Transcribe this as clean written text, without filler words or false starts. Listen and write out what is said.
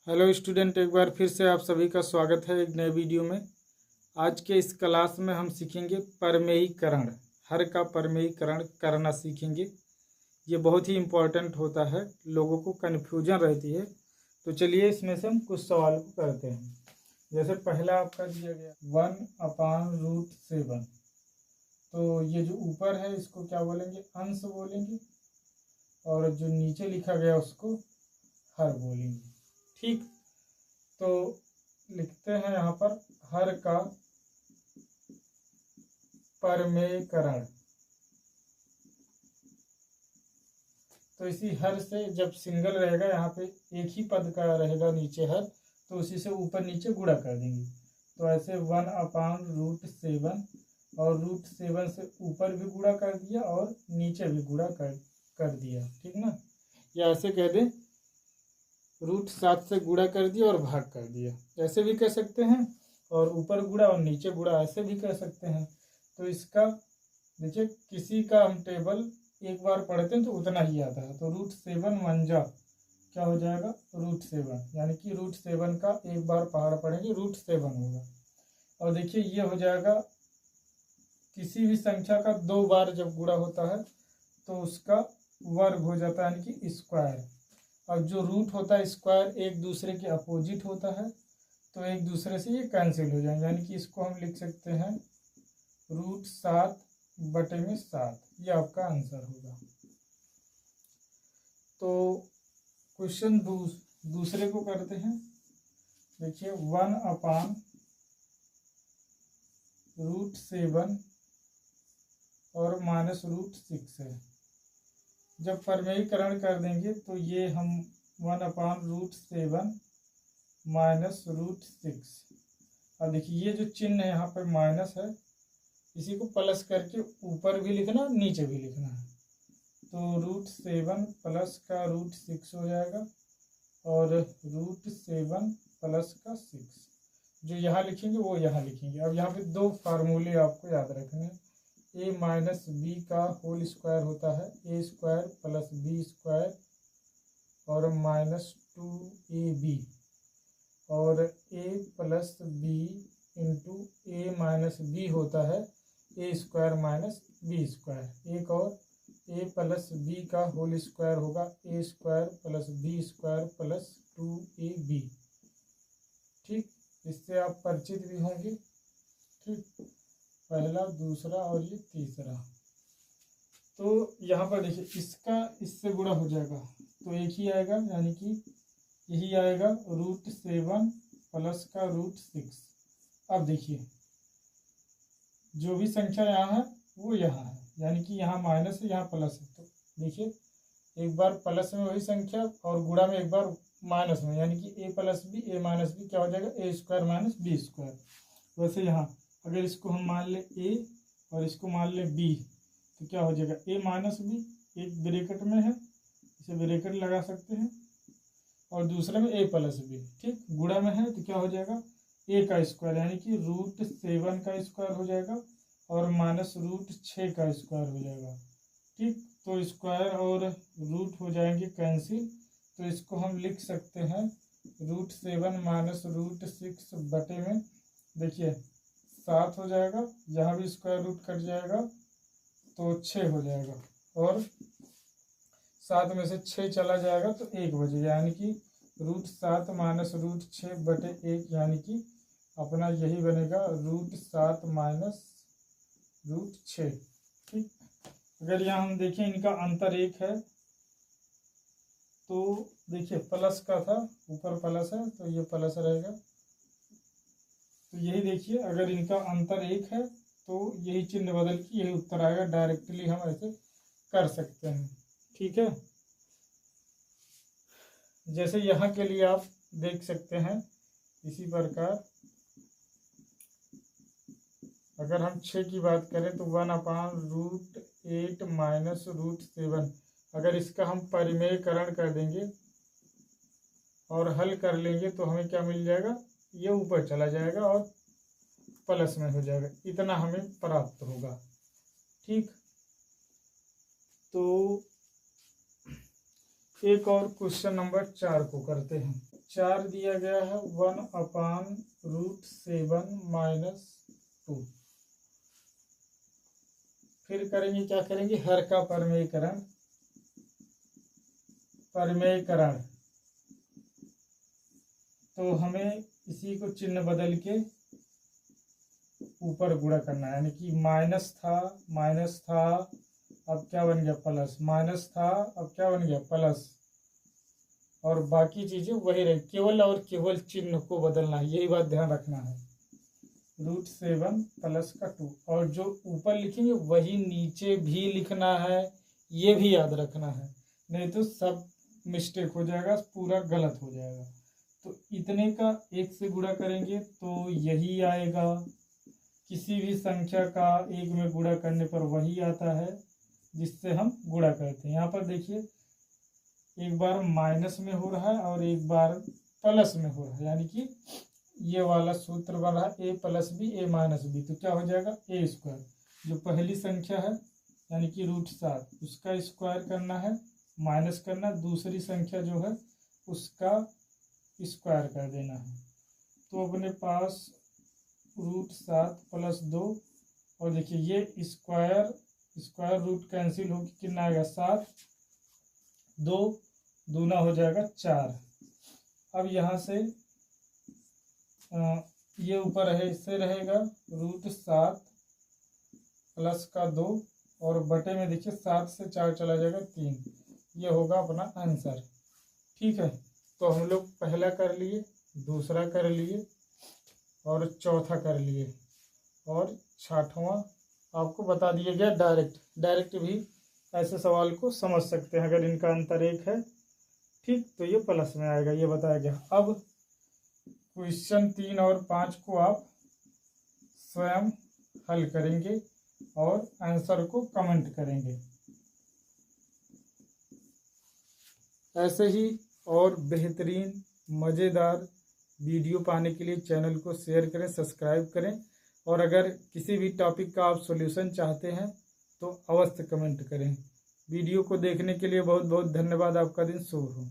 Hello student, एक बार फिर से आप सभी का स्वागत है एक नए वीडियो में। आज के इस क्लास में हम सीखेंगे परमेयीकरण। हर का परमेयीकरण करना सीखेंगे। ये बहुत ही इम्पोर्टेंट होता है, लोगों को कन्फ्यूजन रहती है। तो चलिए इसमें से हम कुछ सवाल को करते हैं। जैसे पहला आपका दिया गया 1/√7। तो ये जो ऊपर है इसको क्या बोलेंगे? अंश बोलेंगे, और जो नीचे लिखा गया उसको हर बोलेंगे। ठीक, तो लिखते हैं यहाँ पर हर का परमेयीकरण। तो इसी हर से जब सिंगल रहेगा, यहाँ पे एक ही पद का रहेगा नीचे हर, तो उसी से ऊपर नीचे गुणा कर देंगे। तो ऐसे 1/√7, और √7 से ऊपर भी गुणा कर दिया और नीचे भी गुणा कर दिया। ठीक ना, या ऐसे कह दें √7 से गुणा कर दिया और भाग कर दिया, ऐसे भी कह सकते हैं। और ऊपर गुणा और नीचे गुणा, ऐसे भी कह सकते हैं। तो इसका देखिए, किसी का हम टेबल एक बार पढ़ते हैं तो उतना ही आता है। तो √7 मंजा क्या हो जाएगा? √7, यानी कि √7 का एक बार पहाड़ पढ़ेंगे √7 होगा। और देखिए ये हो जाएगा, किसी भी संख्या का 2 बार जब गुणा होता है तो उसका वर्ग हो जाता है, यानी कि स्क्वायर। और जो रूट होता है स्क्वायर एक दूसरे के अपोजिट होता है, तो एक दूसरे से ये कैंसिल हो जाएंगे। यानी कि इसको हम लिख सकते हैं √7/7। ये आपका आंसर होगा। तो क्वेश्चन दूसरे को करते हैं। देखिए 1/√7 और -√6 है। जब परमेयीकरण कर देंगे तो ये हम 1/√7 -√6। अब देखिए ये जो चिन्ह है यहाँ पर माइनस है, इसी को प्लस करके ऊपर भी लिखना नीचे भी लिखना है। तो √7 प्लस का √6 हो जाएगा, और √7 प्लस का 6 जो यहाँ लिखेंगे वो यहाँ लिखेंगे। अब यहाँ पे दो फार्मूले आपको याद रखने हैं। a माइनस बी का होल स्क्वायर होता है a² प्लस b² और -2ab, और a plus B into a minus B होता है a² माइनस b²। एक और a प्लस बी का होल स्क्वायर होगा a² plus b² plus 2ab। ठीक, इससे आप परिचित भी होंगे। ठीक, पहला, दूसरा और ये तीसरा। तो यहाँ पर देखिए इसका इससे गुणा हो जाएगा तो एक ही आएगा, यानी कि यही आएगा √7 प्लस का √6। अब देखिए जो भी संख्या यहाँ है वो यहाँ है, यानी कि यहाँ माइनस है यहाँ प्लस है। तो देखिए एक बार प्लस में वही संख्या और गुणा में एक बार माइनस में, यानी कि a plus B a minus B क्या हो जाएगा? a² minus b²। वैसे यहाँ अगर इसको हम मान ले a और इसको मान ले b, तो क्या हो जाएगा? a माइनस बी, एक ब्रैकेट में है इसे ब्रैकेट लगा सकते हैं, और दूसरे में a प्लस बी। ठीक, गुणा में है तो क्या हो जाएगा? a का स्क्वायर, यानी कि √7 का स्क्वायर हो जाएगा और -√6 का स्क्वायर हो जाएगा। ठीक, तो स्क्वायर और रूट हो जाएंगे कैंसिल। तो इसको हम लिख सकते हैं √7 -√6 बटे में, देखिए 7 हो जाएगा, यहाँ भी स्क्वायर रूट कट जाएगा तो 6 हो जाएगा, और 7 में से 6 चला जाएगा तो 1 बचेगा, यानी कि √7 -√6 बटे 1, यानी कि अपना यही बनेगा √7 -√6। ठीक, अगर यहाँ हम देखें इनका अंतर 1 है, तो देखिए प्लस का था, ऊपर प्लस है तो ये प्लस रहेगा। तो यही देखिए अगर इनका अंतर 1 है तो यही चिन्ह बदल के यही उत्तर आएगा। डायरेक्टली हम ऐसे कर सकते हैं। ठीक है, जैसे यहाँ के लिए आप देख सकते हैं इसी प्रकार अगर हम 6 की बात करें तो 1/√8 -√7। अगर इसका हम परिमेयकरण कर देंगे और हल कर लेंगे तो हमें क्या मिल जाएगा? ये ऊपर चला जाएगा और प्लस में हो जाएगा, इतना हमें प्राप्त होगा। ठीक, तो एक और क्वेश्चन नंबर 4 को करते हैं। 4 दिया गया है 1/√7 -2। फिर करेंगे, क्या करेंगे, हर का परमेयकरण। तो हमें इसी को चिन्ह बदल के ऊपर गुणा करना है, यानी कि माइनस था, अब क्या बन गया प्लस, माइनस था अब क्या बन गया प्लस, और बाकी चीजें वही रही, केवल और केवल चिन्ह को बदलना है, यही बात ध्यान रखना है। √7 प्लस का 2, और जो ऊपर लिखेंगे वही नीचे भी लिखना है, ये भी याद रखना है, नहीं तो सब मिस्टेक हो जाएगा, पूरा गलत हो जाएगा। तो इतने का 1 से गुणा करेंगे तो यही आएगा। किसी भी संख्या का 1 में गुणा करने पर वही आता है जिससे हम गुणा करते हैं। यहाँ पर देखिए एक बार माइनस में हो रहा है और एक बार प्लस में हो रहा है, यानी कि ये वाला सूत्र बन रहा है a + b a - b, तो क्या हो जाएगा a²। जो पहली संख्या है यानी कि √7 उसका स्क्वायर करना है, माइनस करना, दूसरी संख्या जो है उसका स्क्वायर कर देना है। तो अपने पास √7 + 2, और देखिए ये स्क्वायर रूट कैंसिल हो कितना आएगा 7, 2 दूना हो जाएगा 4। अब यहाँ से ये ऊपर है, इससे रहेगा √7 प्लस का 2, और बटे में देखिए 7 से 4 चला जाएगा 3, ये होगा अपना आंसर। ठीक है, तो हम लोग पहला कर लिए, दूसरा कर लिए और चौथा कर लिए, और 6वां आपको बता दिया गया। डायरेक्ट भी ऐसे सवाल को समझ सकते हैं, अगर इनका अंतर 1 है, ठीक, तो ये प्लस में आएगा, ये बताया गया। अब क्वेश्चन 3 और 5 को आप स्वयं हल करेंगे और आंसर को कमेंट करेंगे। ऐसे ही और बेहतरीन मज़ेदार वीडियो पाने के लिए चैनल को शेयर करें, सब्सक्राइब करें, और अगर किसी भी टॉपिक का आप सॉल्यूशन चाहते हैं तो अवश्य कमेंट करें। वीडियो को देखने के लिए बहुत बहुत धन्यवाद। आपका दिन शुभ हो।